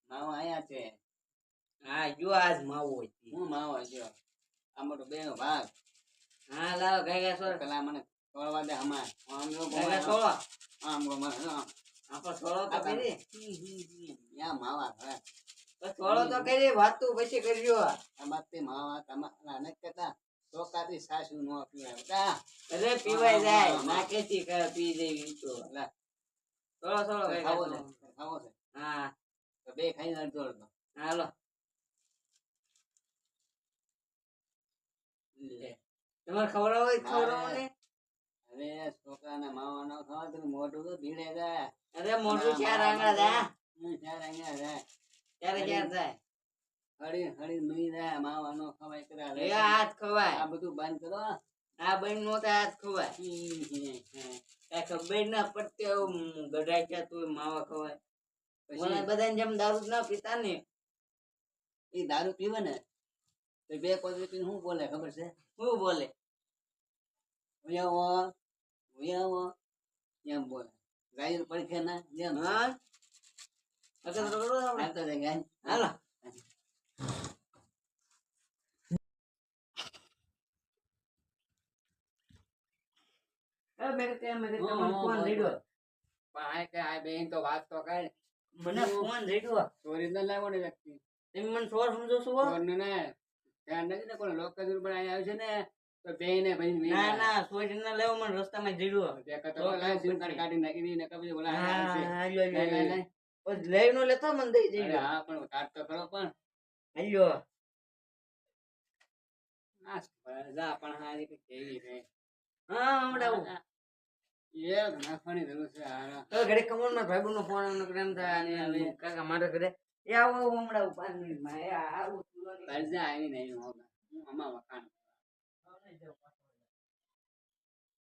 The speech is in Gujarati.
માવો આયા છે. હા જો આજ માવો હું માવો જો આમાં તો બેનો ભાગ. હા લાવ ગાય સોર પેલા મને છોડવા દે અમાર આમ જો ગાય સોળો આમ ગો મને આપો સોળો તો કરી યા માવા હે સોળો તો કરી વાત તું પછી કરજો અમાતે માવા તમારા ને કેતા ચોકાથી સાસુ નો પીવાય બેટા. અરે પીવાય જાય ના કેતી કે પી દેવી તો લા સોળો સોળો ખાવો છે હા તો બે ખાઈને અડધો અડધો હાલો લે તમારે ખવડાવો હોય ખવડાવો ને અરે છોકરાને માવા નો ખાવા તો મોઢું તો ભીડે જાય. અરે મોટું ચાર આંગળા જાય ચાર અહીંયા જાય ત્યારે ક્યાં જાય હળી હળી મરી જાય માવા નો ખવાય કરા એ હાથ ખવાય આ બધું બંધ કરો. આ બહેન નો તો હાથ ખવાય કઈ ખબર ના પડતી ગઢાઈ ગયા તું માવા ખવાય મને બધા જેમ દારૂ ના પીતા ને એ દારૂ પીવે ને તો બે કોદરી પીને શું બોલે ખબર છે? શું બોલે એમ બોલે ગાય પડખે ના જેમ હા અગર રગડો હાલતો જાય ગાય હાલો મેરે તમને ફોન રેડ્યો પણ આ કે આ બેન તો વાત તો કરે મને ફોન રેડ્યો ચોરી ન લાવો ને વ્યક્તિ તમે મને ચોર સમજો છો ચોરને ને ધ્યાન નથી ને કોઈ લોક કજૂર પણ અહીંયા આવ્યું છે ને તો બેને ભાઈ ના ના ચોરી ના લેવો મને રસ્તામાં રેડ્યો તો લાઈવ સિમ કાર્ડ કાઢી નાખી દી ને કબી બોલા હાલ્યો લઈ લઈ નો લેતો મને દઈ જઈ હા પણ કાઢ તો કરો પણ હાલ્યો જા પણ હારી કે કેવી રે હા હમણાં એ નાખવાની જરૂર છે હારા તો ઘડી કમોન માં ભાઈબંધ નો ફોન એમ થાય અને કાકા મારે ઘરે એ આવો હમણાં 5 મિનિટ માં એ આવું કરજા આવી નહીં હું આમાં વખાણ